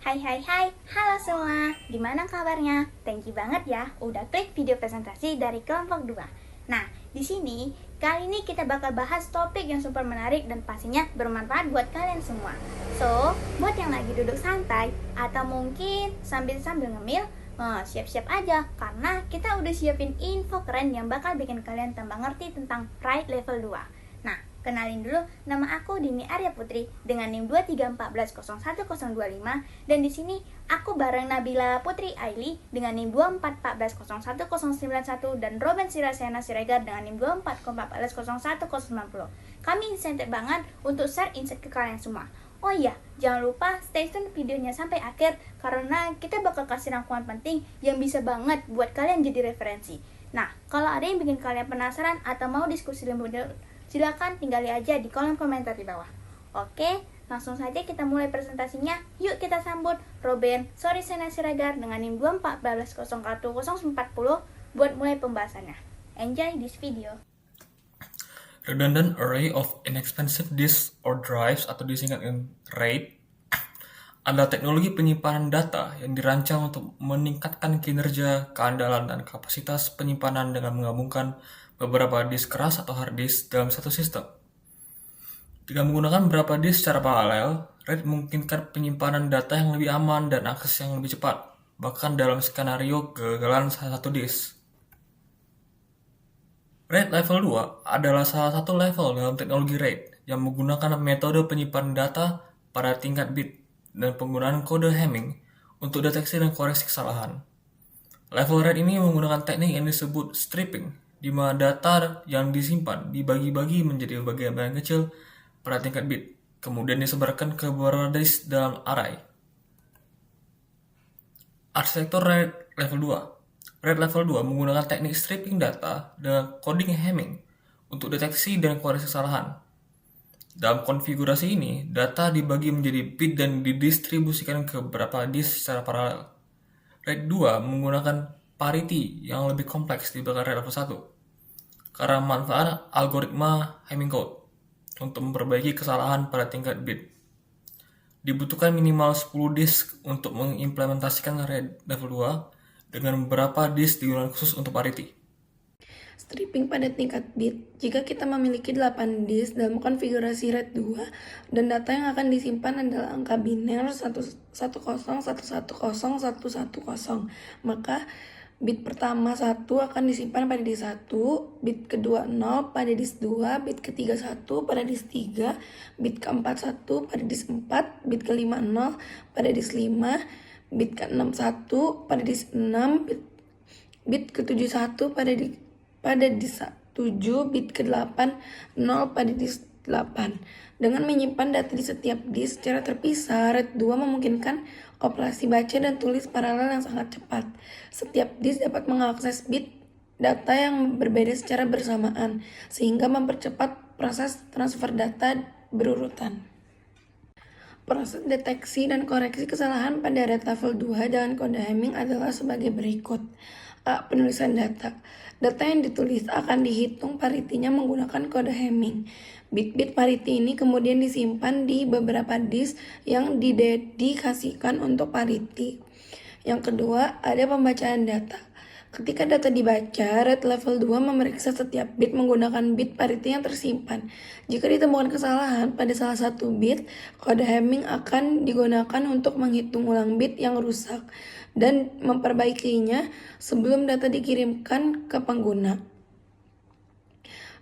Hai, halo semua, gimana kabarnya? Thank you banget ya udah klik video presentasi dari kelompok 2. Nah, di sini kali ini kita bakal bahas topik yang super menarik dan pastinya bermanfaat buat kalian semua. So, buat yang lagi duduk santai atau mungkin sambil ngemil, siap-siap aja karena kita udah siapin info keren yang bakal bikin kalian tambah ngerti tentang Ride Level 2. Nah, kenalin dulu, nama aku Dini Arya Putri dengan NIM 2314011025 dan di sini aku bareng Nabila Putri Aili dengan NIM 2414011091 dan Robin Sirasena Siregar dengan NIM 2414011090. Kami excited banget untuk share insight ke kalian semua. Oh iya, jangan lupa stay tune videonya sampai akhir karena kita bakal kasih rangkuman penting yang bisa banget buat kalian jadi referensi. Nah, kalau ada yang bikin kalian penasaran atau mau diskusi lebih lanjut, silakan tinggali aja di kolom komentar di bawah. Oke, langsung saja kita mulai presentasinya. Yuk kita sambut Robin Sirasena Siregar dengan NIM 2414011040 buat mulai pembahasannya. Enjoy this video. Redundant Array of Inexpensive Disks or Drives atau disingkat RAID adalah teknologi penyimpanan data yang dirancang untuk meningkatkan kinerja, keandalan, dan kapasitas penyimpanan dengan menggabungkan beberapa disk keras atau hard disk dalam satu sistem. Dengan menggunakan beberapa disk secara paralel, RAID memungkinkan penyimpanan data yang lebih aman dan akses yang lebih cepat, bahkan dalam skenario kegagalan salah satu disk. RAID level 2 adalah salah satu level dalam teknologi RAID yang menggunakan metode penyimpanan data pada tingkat bit dan penggunaan kode Hamming untuk deteksi dan koreksi kesalahan. Level RAID ini menggunakan teknik yang disebut stripping, di mana data yang disimpan dibagi-bagi menjadi bagian-bagian kecil pada tingkat bit, kemudian disebarkan ke beberapa disk dalam array. Arsitektur RAID level 2. RAID level 2 menggunakan teknik stripping data dengan coding Hamming untuk deteksi dan koreksi kesalahan. Dalam konfigurasi ini, data dibagi menjadi bit dan didistribusikan ke beberapa disk secara paralel. RAID 2 menggunakan parity yang lebih kompleks dibandingkan RAID level 1 karena manfaat algoritma Hamming code untuk memperbaiki kesalahan pada tingkat bit. Dibutuhkan minimal 10 disk untuk mengimplementasikan RAID level 2 dengan beberapa disk digunakan khusus untuk parity. Stripping pada tingkat bit. Jika kita memiliki 8 disk dalam konfigurasi RAID 2 dan data yang akan disimpan adalah angka biner 110110110, maka bit pertama 1 akan disimpan pada disk 1, bit kedua 0 pada disk 2, bit ketiga 1 pada disk 3, bit keempat 1 pada disk 4, bit kelima 0 pada disk 5, bit ke-6 1 pada disk 6, bit ke-7 1 pada disk 7, bit ke-8 0 pada disk 8. Dengan menyimpan data di setiap disk secara terpisah, RAID 2 memungkinkan operasi baca dan tulis paralel yang sangat cepat. Setiap disk dapat mengakses bit data yang berbeda secara bersamaan, sehingga mempercepat proses transfer data berurutan. Proses deteksi dan koreksi kesalahan pada RAID level 2 dengan kode Hamming adalah sebagai berikut. A. Penulisan data. Data yang ditulis akan dihitung paritinya menggunakan kode Hamming. Bit-bit parity ini kemudian disimpan di beberapa disk yang didedikasikan untuk parity. Yang kedua, ada pembacaan data. Ketika data dibaca, RAID level 2 memeriksa setiap bit menggunakan bit parity yang tersimpan. Jika ditemukan kesalahan pada salah satu bit, kode Hamming akan digunakan untuk menghitung ulang bit yang rusak dan memperbaikinya sebelum data dikirimkan ke pengguna.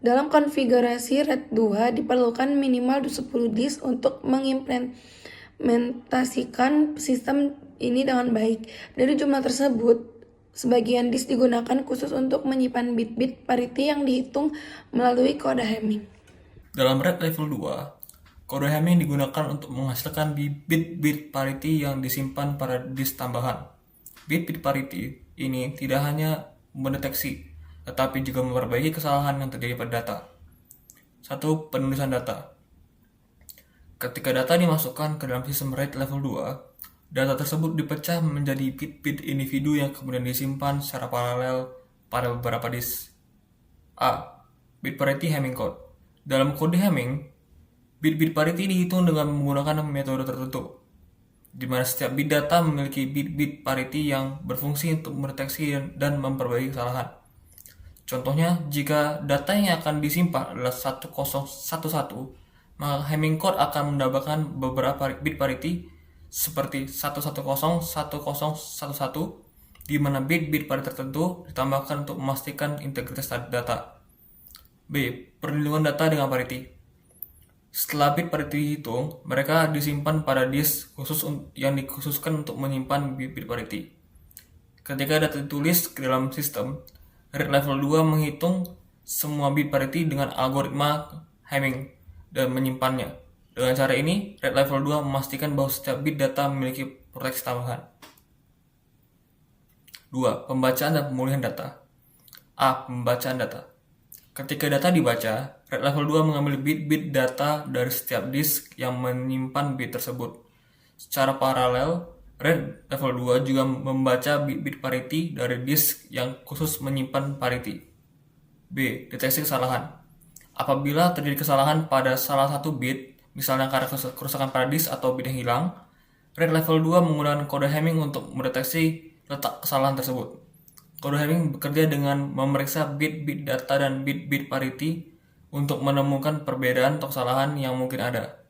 Dalam konfigurasi RAID 2 diperlukan minimal 10 disk untuk mengimplementasikan sistem ini dengan baik. Dari jumlah tersebut, sebagian disk digunakan khusus untuk menyimpan bit-bit parity yang dihitung melalui kode Hamming. Dalam RAID level 2, kode Hamming digunakan untuk menghasilkan bit-bit parity yang disimpan pada disk tambahan. Bit-bit parity ini tidak hanya mendeteksi, tetapi juga memperbaiki kesalahan yang terjadi pada data. 1. Penulisan data. Ketika data dimasukkan ke dalam sistem RAID level 2, data tersebut dipecah menjadi bit-bit individu yang kemudian disimpan secara paralel pada beberapa disk. A. Bit parity Hamming code. Dalam kode Hamming, bit-bit parity dihitung dengan menggunakan metode tertentu. di mana setiap bit data memiliki bit-bit parity yang berfungsi untuk mendeteksi dan memperbaiki kesalahan. Contohnya, jika data yang akan disimpan adalah 1011, maka Hamming code akan mendapatkan beberapa bit parity seperti 1101011, di mana bit-bit parity tertentu ditambahkan untuk memastikan integritas data. B. Perlindungan data dengan parity. Setelah bit parity dihitung, mereka disimpan pada disk khusus yang dikhususkan untuk menyimpan bit parity. Ketika data ditulis ke dalam sistem, RAID level 2 menghitung semua bit parity dengan algoritma Hamming dan menyimpannya. Dengan cara ini, RAID level 2 memastikan bahwa setiap bit data memiliki proteksi tambahan. 2. Pembacaan dan pemulihan data. A. Pembacaan data. Ketika data dibaca, RAID level 2 mengambil bit-bit data dari setiap disk yang menyimpan bit tersebut. Secara paralel, RAID level 2 juga membaca bit-bit parity dari disk yang khusus menyimpan parity. B. Deteksi kesalahan. Apabila terjadi kesalahan pada salah satu bit, misalnya karena kerusakan pada disk atau bit yang hilang, RAID level 2 menggunakan kode Hamming untuk mendeteksi letak kesalahan tersebut. Kode Hamming bekerja dengan memeriksa bit-bit data dan bit-bit parity untuk menemukan perbedaan atau kesalahan yang mungkin ada.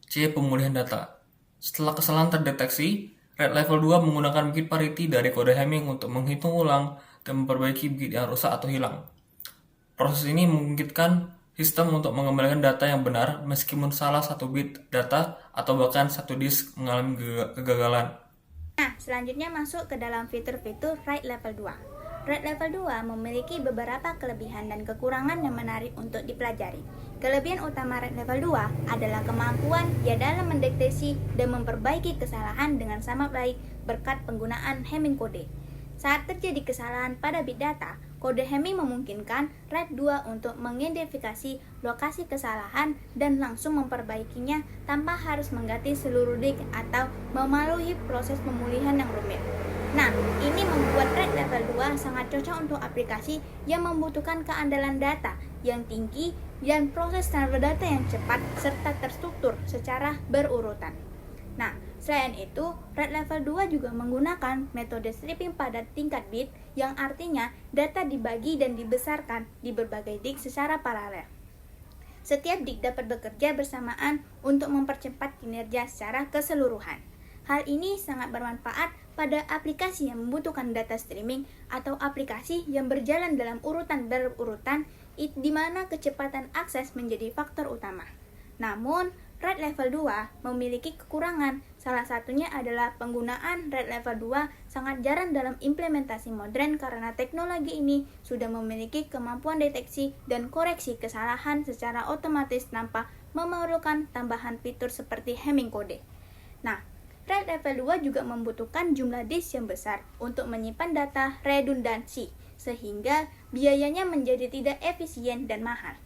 C. Pemulihan data. Setelah kesalahan terdeteksi, RAID level 2 menggunakan bit parity dari kode Hamming untuk menghitung ulang dan memperbaiki bit yang rusak atau hilang. Proses ini memungkinkan sistem untuk mengembalikan data yang benar meskipun salah satu bit data atau bahkan satu disk mengalami kegagalan. Nah, selanjutnya masuk ke dalam fitur-fitur RAID level 2. RAID level 2 memiliki beberapa kelebihan dan kekurangan yang menarik untuk dipelajari. Kelebihan utama RAID level 2 adalah kemampuan ia dalam mendeteksi dan memperbaiki kesalahan dengan sangat baik berkat penggunaan Hamming kode. Saat terjadi kesalahan pada bit data, kode Hamming memungkinkan RAID 2 untuk mengidentifikasi lokasi kesalahan dan langsung memperbaikinya tanpa harus mengganti seluruh disk atau melalui proses pemulihan yang rumit. Nah, ini membuat RAID level 2 sangat cocok untuk aplikasi yang membutuhkan keandalan data yang tinggi dan proses transfer data yang cepat serta terstruktur secara berurutan. Nah, selain itu, RAID level 2 juga menggunakan metode stripping pada tingkat bit yang artinya data dibagi dan dibesarkan di berbagai disk secara paralel. Setiap disk dapat bekerja bersamaan untuk mempercepat kinerja secara keseluruhan. Hal ini sangat bermanfaat pada aplikasi yang membutuhkan data streaming atau aplikasi yang berjalan dalam urutan berurutan di mana kecepatan akses menjadi faktor utama. Namun, RAID level 2 memiliki kekurangan. Salah satunya adalah penggunaan RAID level 2 sangat jarang dalam implementasi modern karena teknologi ini sudah memiliki kemampuan deteksi dan koreksi kesalahan secara otomatis tanpa memerlukan tambahan fitur seperti Hamming kode. Nah, RAID level 2 juga membutuhkan jumlah disk yang besar untuk menyimpan data redundansi, sehingga biayanya menjadi tidak efisien dan mahal.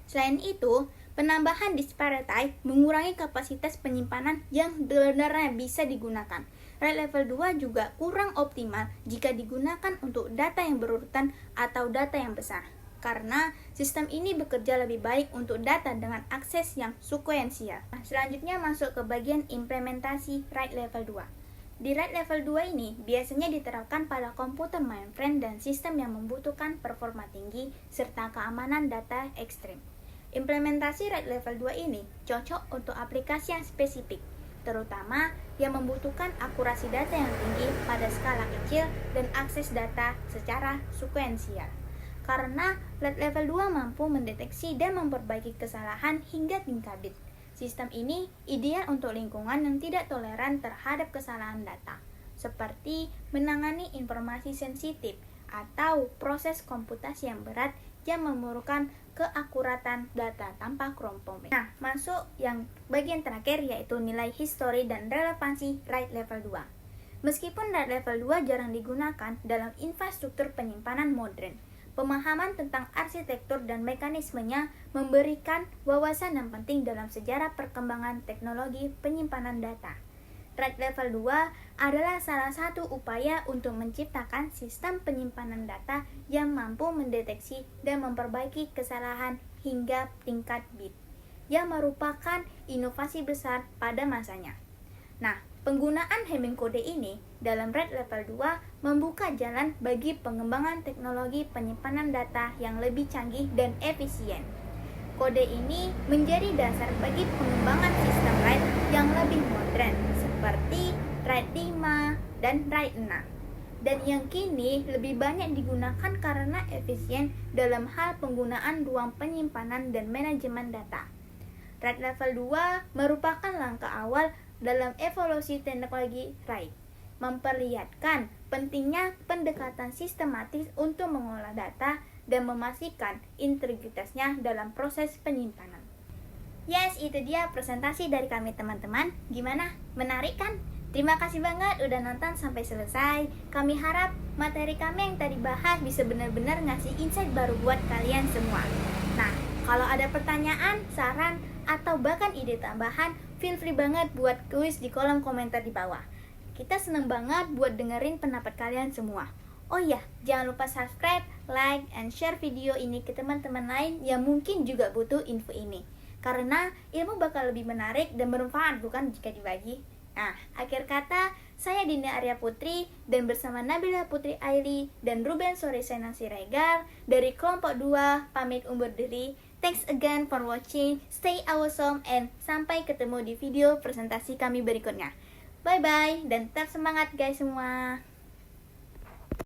Selain itu, penambahan disk parity mengurangi kapasitas penyimpanan yang benar-benar bisa digunakan. RAID level 2 juga kurang optimal jika digunakan untuk data yang berurutan atau data yang besar, karena sistem ini bekerja lebih baik untuk data dengan akses yang sekuensial. Nah, selanjutnya masuk ke bagian implementasi RAID level 2. Di RAID level 2 ini biasanya diterapkan pada komputer mainframe dan sistem yang membutuhkan performa tinggi serta keamanan data ekstrim. Implementasi RAID level 2 ini cocok untuk aplikasi yang spesifik, terutama yang membutuhkan akurasi data yang tinggi pada skala kecil dan akses data secara sekuensial. Karena RAID level 2 mampu mendeteksi dan memperbaiki kesalahan hingga tingkat bit. Sistem ini ideal untuk lingkungan yang tidak toleran terhadap kesalahan data, seperti menangani informasi sensitif atau proses komputasi yang berat yang memerlukan keakuratan data tanpa kompromi. Nah, masuk yang bagian terakhir yaitu nilai histori dan relevansi RAID level 2. Meskipun RAID level 2 jarang digunakan dalam infrastruktur penyimpanan modern, pemahaman tentang arsitektur dan mekanismenya memberikan wawasan yang penting dalam sejarah perkembangan teknologi penyimpanan data. RAID level 2 adalah salah satu upaya untuk menciptakan sistem penyimpanan data yang mampu mendeteksi dan memperbaiki kesalahan hingga tingkat bit, yang merupakan inovasi besar pada masanya. Nah, penggunaan Hamming kode ini dalam RAID level 2 membuka jalan bagi pengembangan teknologi penyimpanan data yang lebih canggih dan efisien. Kode ini menjadi dasar bagi pengembangan sistem RAID yang lebih modern seperti RAID 5 dan RAID 6. Dan yang kini lebih banyak digunakan karena efisien dalam hal penggunaan ruang penyimpanan dan manajemen data. RAID level 2 merupakan langkah awal dalam evolusi teknologi RAID, memperlihatkan pentingnya pendekatan sistematis untuk mengolah data dan memastikan integritasnya dalam proses penyimpanan. Yes, itu dia presentasi dari kami teman-teman. Gimana? Menarik kan? Terima kasih banget udah nonton sampai selesai. Kami harap materi kami yang tadi bahas bisa benar-benar ngasih insight baru buat kalian semua. Nah, kalau ada pertanyaan, saran, atau bahkan ide tambahan, feel free banget buat kuis di kolom komentar di bawah. Kita seneng banget buat dengerin pendapat kalian semua. Oh iya, jangan lupa subscribe, like, and share video ini ke teman-teman lain yang mungkin juga butuh info ini. Karena ilmu bakal lebih menarik dan bermanfaat bukan jika dibagi. Nah, akhir kata, saya Dinda Arya Putri dan bersama Nabila Putri Aili dan Ruben Soresena Siregar dari kelompok 2 pamit undur diri. Thanks again for watching, stay awesome, and sampai ketemu di video presentasi kami berikutnya. Bye-bye, dan tetap semangat guys semua.